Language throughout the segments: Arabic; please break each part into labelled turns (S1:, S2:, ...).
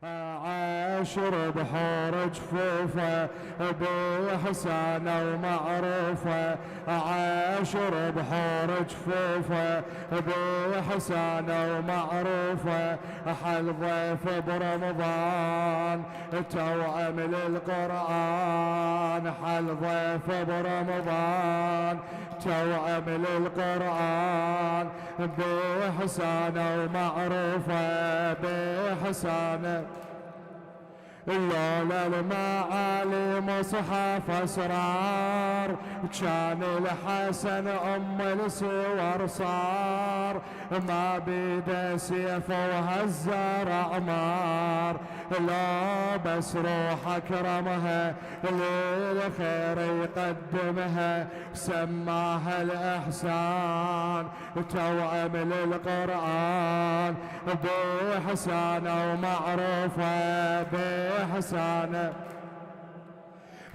S1: عاشر بحور جفوفه بإحسانه ومعروفه، عاشر بحور جفوفه بإحسانه ومعروفه، حل ضيف برمضان توأم للقرآن، حل ضيف برمضان توأم للقرآن، بإحسانه ومعروفه بإحسانه. لولا المعالي مصحف اسرار، كان الحسن ام السور صار، ما بيده سيف وهزر اعمار، لا بس روح اكرمها للخير يقدمها، سماها الاحسان توأم للقرآن، باحسانه ومعروفه بإحسانه.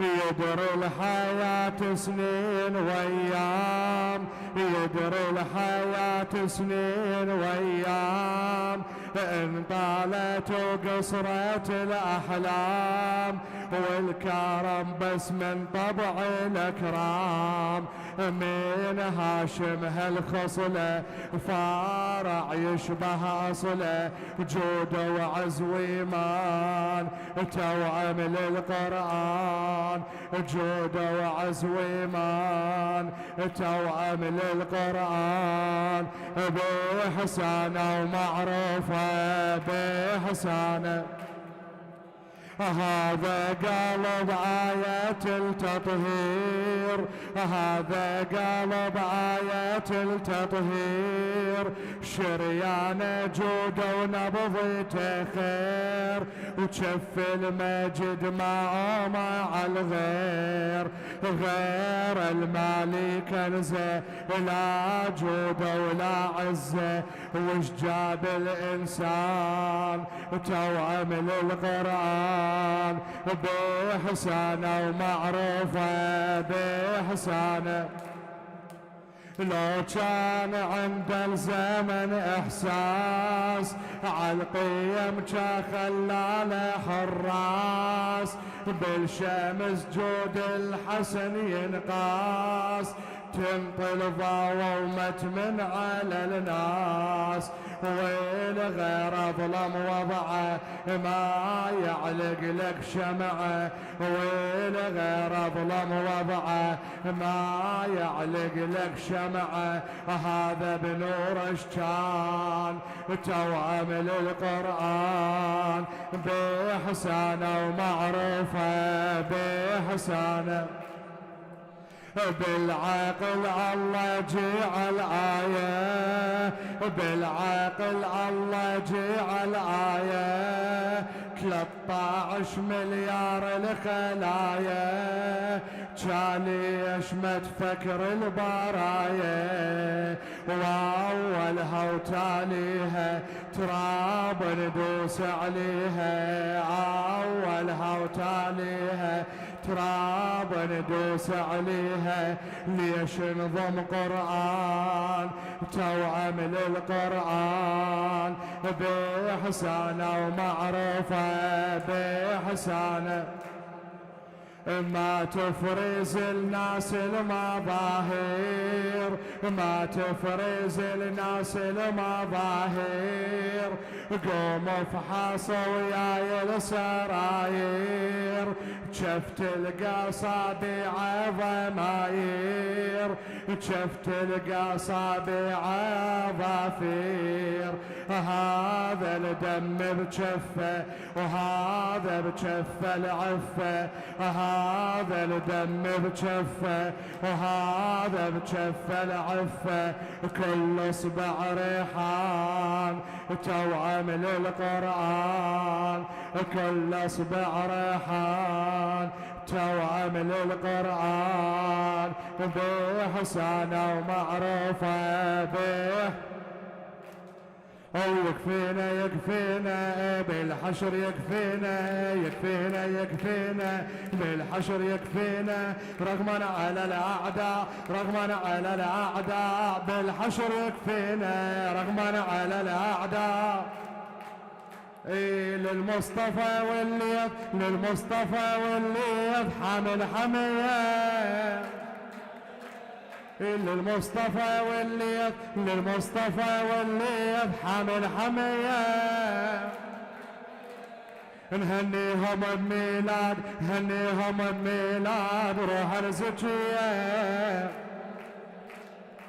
S1: يدري الحياة سنين وأيام، يدري الحياة سنين وأيام، إن طالت وقصرت الأحلام، والكرم بس من طبع الأكرام، من هاشم هالخصلة فارع يشبه أصله، جود وعز وإيمان توأم للقرآن، جود وعز وإيمان توأم للقرآن، بإحسانه ومعروفه بإحسانه. هذا قلب آية التطهير، هذا قلب آية التطهير، شريان جود ونبضته خير، وشف المجد مع الغير، غير المالي كنزه لا جود ولا عزه، وش جاب الإنسان توأم للقرآن، بإحسانه ومعروفه بإحسانه. لو كان عند الزمن إحساس عالقيم خلاله حراس، بالشمس جود الحسن ينقاس، تنطل ضومت من على الناس، والغير ظلم وضعه ما يعلق لك شمعه، والغير ظلم وضعه ما يعلق لك شمعه، هذا بنور اشجان توأم للقرآن، بإحسانه ومعروفه بإحسانه. بالعقل الله جعل آية، بالعقل الله جعل آية، 13 مليار الخلايا، جالي يشمت فكر البرايا، وأولها وتاليها تراب ندوس عليها، أولها وتاليها تراب ندوس عليها، ليش نظم قرآن توأم للقرآن، بإحسانه ومعروفه بإحسانه. ما تفرز الناس المظاهر، ما تفرز الناس المظاهر، قوم افحص وياي السراير، شفت القصابع ضماير، شفت القصابع ظافير، هذا الدم بجفه وهذا بجفه العفه، هذا الدم بجفه وهذا بجفه العفه، كل اصبع ريحان توأم للقرآن، كل اصبع ريحان توأم للقرآن، بإحسانه ومعروفه يكفينا يكفينا بالحشر، يكفينا يكفينا يكفينا بالحشر، يكفينا رغما على الأعداء، رغما على الأعداء بالحشر، يكفينا رغما على الأعداء، للمصطفى والليث، للمصطفى والليث حامل حمية، للمصطفى والليث، للمصطفى والليث حامل حمية. نهنيهم بميلاد، نهنيهم بميلاد روح الزكية.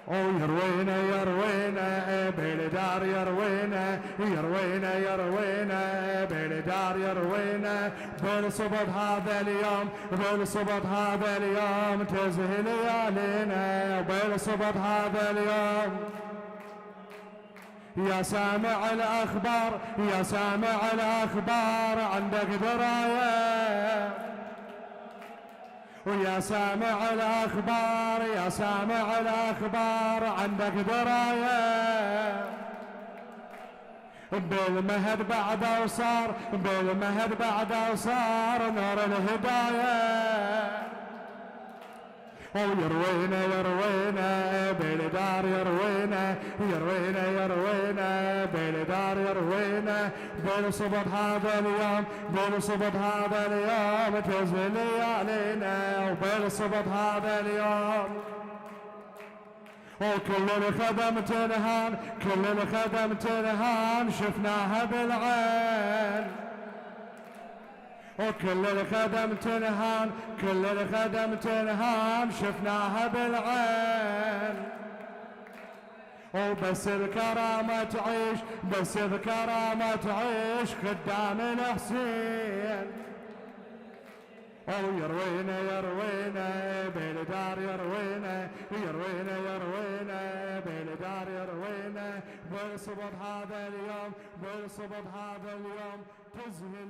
S1: ويروينا يروينا بالدار، يروينا يروينا يروينا بالدار، يروينا بالصبط هذا اليوم، بالصبط هذا اليوم تزهي ليالينا، بالصبط هذا اليوم. يا سامع الأخبار، يا سامع الأخبار عندك دراية، ويا سامع الأخبار، يا سامع الأخبار عندك دراية. بالمهد بعد وصار، بالمهد بعد وصار نور الهداية. ويروينا يروينا بالدار، يروينا يروينا يروينا بالدار، يروينا بالصبط هذا اليوم، بالصبط هذا اليوم تزهي ليالينا، وبالصبط هذا اليوم. وكل الخدم تنهان، كل الخدم تنهان شفناها بالعين، وكل الخدم تنهان، كل الخدم تنهان شفناها بالعين. وبس الكرامة تعيش، بس الكرامة تعيش خدام الحسين. ويروينا يروينا بالدار، يروينا يروينا يروينا بالدار، يروينا بالصبط هذا اليوم، بالصبط هذا اليوم تزهي